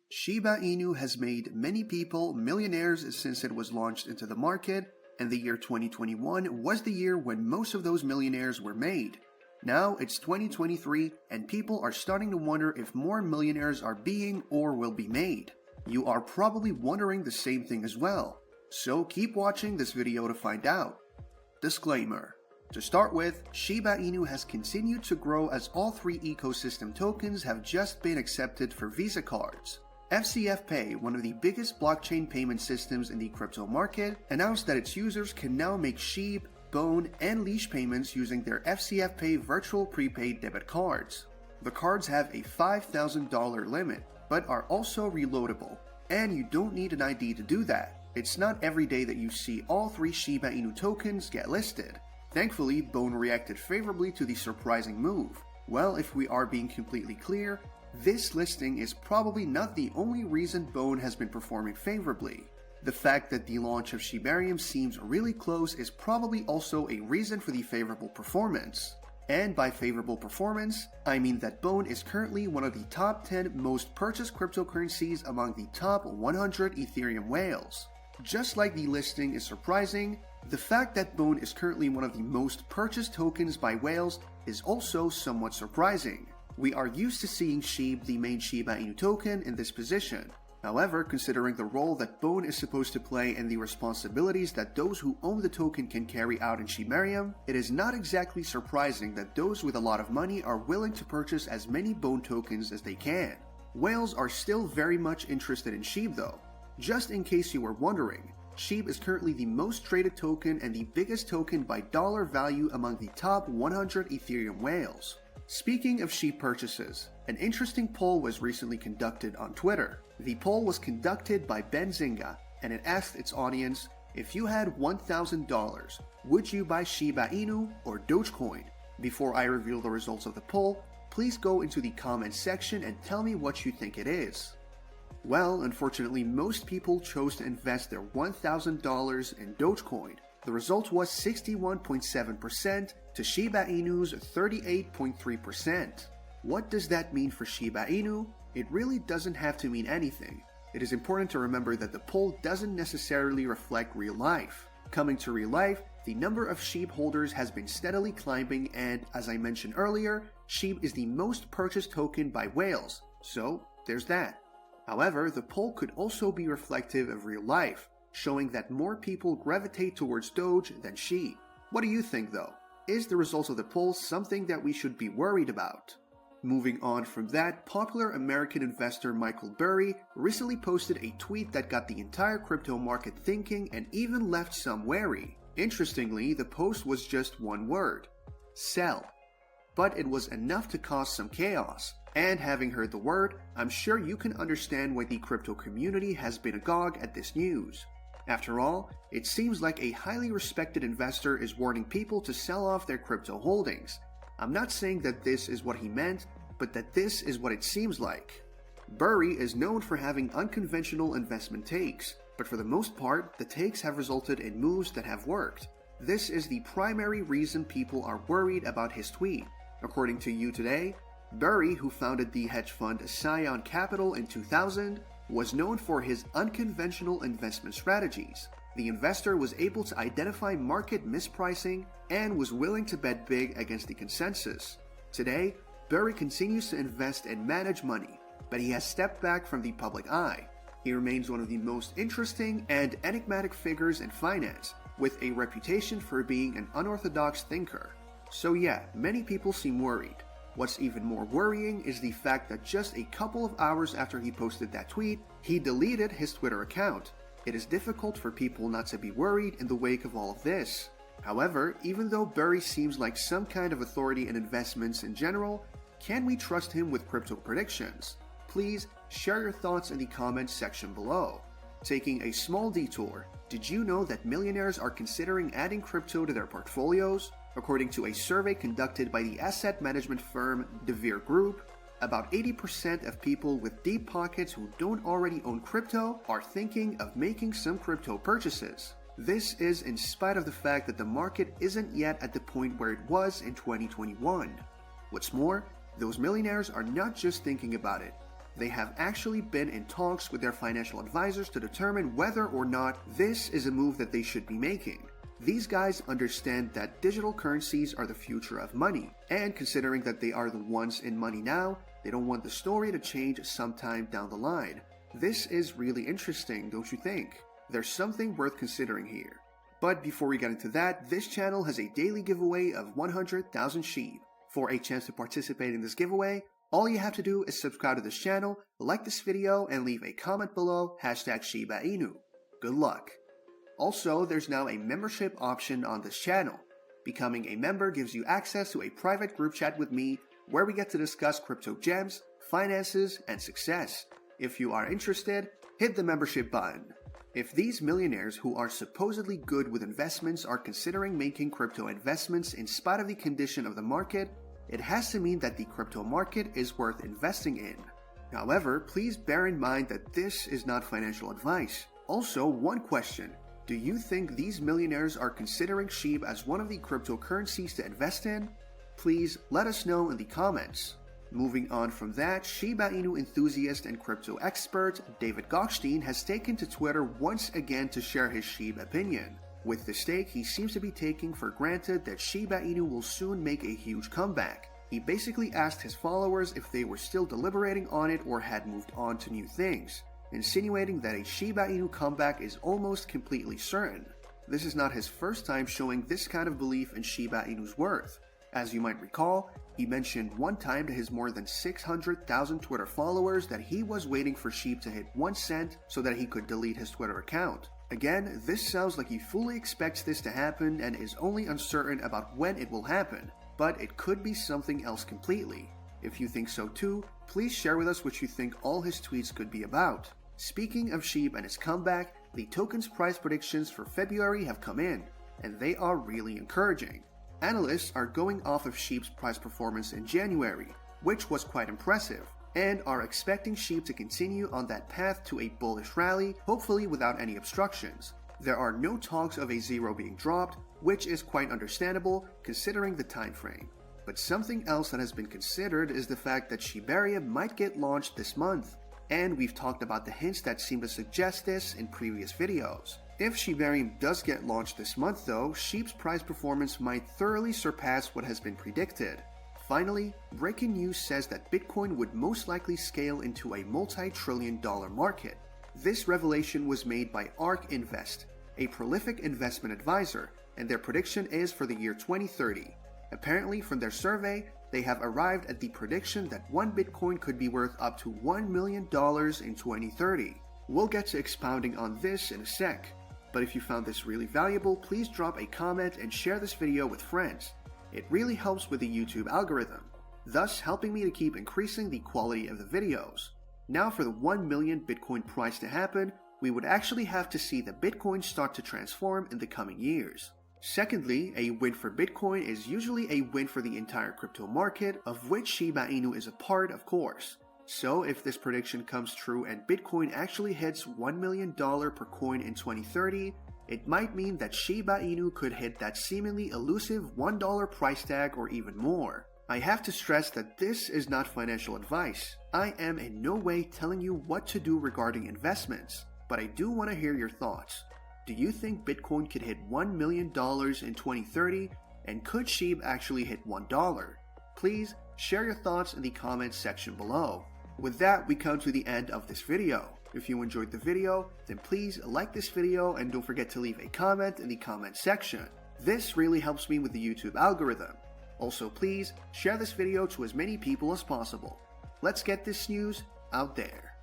Shiba Inu has made many people millionaires since it was launched into the market, and the year 2021 was the year when most of those millionaires were made. Now it's 2023 and people are starting to wonder if more millionaires are being or will be made. You are probably wondering the same thing as well, so keep watching this video to find out. Disclaimer. To start with, Shiba Inu has continued to grow as all three ecosystem tokens have just been accepted for Visa cards. FCF Pay, one of the biggest blockchain payment systems in the crypto market, announced that its users can now make Shib, Bone, and Leash payments using their FCF Pay virtual prepaid debit cards. The cards have a $5,000 limit, but are also reloadable, and you don't need an ID to do that. It's not every day that you see all three Shiba Inu tokens get listed. Thankfully, Bone reacted favorably to the surprising move. Well, if we are being completely clear, this listing is probably not the only reason Bone has been performing favorably. The fact that the launch of Shibarium seems really close is probably also a reason for the favorable performance. And by favorable performance, I mean that Bone is currently one of the top 10 most purchased cryptocurrencies among the top 100 Ethereum whales. Just like the listing is surprising, the fact that Bone is currently one of the most purchased tokens by whales is also somewhat surprising. We are used to seeing Shib, the main Shiba Inu token, in this position. However, considering the role that Bone is supposed to play and the responsibilities that those who own the token can carry out in Shibarium, it is not exactly surprising that those with a lot of money are willing to purchase as many Bone tokens as they can. Whales are still very much interested in Shib though. Just in case you were wondering, Shib is currently the most traded token and the biggest token by dollar value among the top 100 Ethereum whales. Speaking of Shib purchases, an interesting poll was recently conducted on Twitter. The poll was conducted by Benzinga, and it asked its audience, if you had $1,000, would you buy Shiba Inu or Dogecoin? Before I reveal the results of the poll, please go into the comments section and tell me what you think it is. Well, unfortunately, most people chose to invest their $1,000 in Dogecoin. The result was 61.7% to Shiba Inu's 38.3%. What does that mean for Shiba Inu? It really doesn't have to mean anything. It is important to remember that the poll doesn't necessarily reflect real life. Coming to real life, the number of Shib holders has been steadily climbing, and as I mentioned earlier, Shib is the most purchased token by whales, so there's that. However, the poll could also be reflective of real life, showing that more people gravitate towards Doge than Shib. What do you think though? Is the results of the poll something that we should be worried about? Moving on from that, popular American investor Michael Burry recently posted a tweet that got the entire crypto market thinking and even left some wary. Interestingly, the post was just one word: sell. But it was enough to cause some chaos. And having heard the word, I'm sure you can understand why the crypto community has been agog at this news. After all, it seems like a highly respected investor is warning people to sell off their crypto holdings. I'm not saying that this is what he meant, but that this is what it seems like. Burry is known for having unconventional investment takes, but for the most part, the takes have resulted in moves that have worked. This is the primary reason people are worried about his tweet. According to You Today, Burry, who founded the hedge fund Scion Capital in 2000, was known for his unconventional investment strategies. The investor was able to identify market mispricing and was willing to bet big against the consensus. Today, Burry continues to invest and manage money, but he has stepped back from the public eye. He remains one of the most interesting and enigmatic figures in finance, with a reputation for being an unorthodox thinker. So yeah, many people seem worried. What's even more worrying is the fact that just a couple of hours after he posted that tweet, he deleted his Twitter account. It is difficult for people not to be worried in the wake of all of this. However, even though Burry seems like some kind of authority in investments in general, can we trust him with crypto predictions? Please share your thoughts in the comments section below. Taking a small detour, did you know that millionaires are considering adding crypto to their portfolios? According to a survey conducted by the asset management firm DeVere Group, about 80% of people with deep pockets who don't already own crypto are thinking of making some crypto purchases. This is in spite of the fact that the market isn't yet at the point where it was in 2021. What's more, those millionaires are not just thinking about it. they have actually been in talks with their financial advisors to determine whether or not this is a move that they should be making. These guys understand that digital currencies are the future of money, and considering that they are the ones in money now, they don't want the story to change sometime down the line. This is really interesting, don't you think? There's something worth considering here. But before we get into that, this channel has a daily giveaway of 100,000 Shib. For a chance to participate in this giveaway, all you have to do is subscribe to this channel, like this video, and leave a comment below #ShibaInu. Good luck! Also, there's now a membership option on this channel. Becoming a member gives you access to a private group chat with me where we get to discuss crypto gems, finances, and success. If you are interested, hit the membership button. If these millionaires who are supposedly good with investments are considering making crypto investments in spite of the condition of the market, it has to mean that the crypto market is worth investing in. However, please bear in mind that this is not financial advice. Also, one question. Do you think these millionaires are considering Shib as one of the cryptocurrencies to invest in? Please let us know in the comments. Moving on from that, Shiba Inu enthusiast and crypto expert David Gokhshtein has taken to Twitter once again to share his Shib opinion. With this take, he seems to be taking for granted that Shiba Inu will soon make a huge comeback. He basically asked his followers if they were still deliberating on it or had moved on to new things, insinuating that a Shiba Inu comeback is almost completely certain. This is not his first time showing this kind of belief in Shiba Inu's worth. As you might recall, he mentioned one time to his more than 600,000 Twitter followers that he was waiting for Shib to hit 1 cent so that he could delete his Twitter account. Again, this sounds like he fully expects this to happen and is only uncertain about when it will happen, but it could be something else completely. If you think so too, please share with us what you think all his tweets could be about. Speaking of Shib and its comeback, the token's price predictions for February have come in, and they are really encouraging. Analysts are going off of Shib's price performance in January, which was quite impressive, and are expecting Shib to continue on that path to a bullish rally, hopefully without any obstructions. There are no talks of a zero being dropped, which is quite understandable considering the time frame. But something else that has been considered is the fact that Shibaria might get launched this month, and we've talked about the hints that seem to suggest this in previous videos. If Shibarium does get launched this month though, Shib's price performance might thoroughly surpass what has been predicted. Finally, breaking news says that Bitcoin would most likely scale into a multi-trillion-dollar market. This revelation was made by ARK Invest, a prolific investment advisor, and their prediction is for the year 2030. Apparently, from their survey, they have arrived at the prediction that one Bitcoin could be worth up to $1 million in 2030. We'll get to expounding on this in a sec. But if you found this really valuable, please drop a comment and share this video with friends. It really helps with the YouTube algorithm, thus helping me to keep increasing the quality of the videos. Now for the 1 million Bitcoin price to happen, we would actually have to see the Bitcoin start to transform in the coming years. Secondly, a win for Bitcoin is usually a win for the entire crypto market, of which Shiba Inu is a part, of course. So if this prediction comes true and Bitcoin actually hits $1 million per coin in 2030, it might mean that Shiba Inu could hit that seemingly elusive $1 price tag or even more. I have to stress that this is not financial advice. I am in no way telling you what to do regarding investments, but I do want to hear your thoughts. Do you think Bitcoin could hit $1 million in 2030, and could Shib actually hit $1? Please share your thoughts in the comments section below. With that, we come to the end of this video. If you enjoyed the video, then please like this video and don't forget to leave a comment in the comment section. This really helps me with the YouTube algorithm. Also, please share this video to as many people as possible. Let's get this news out there.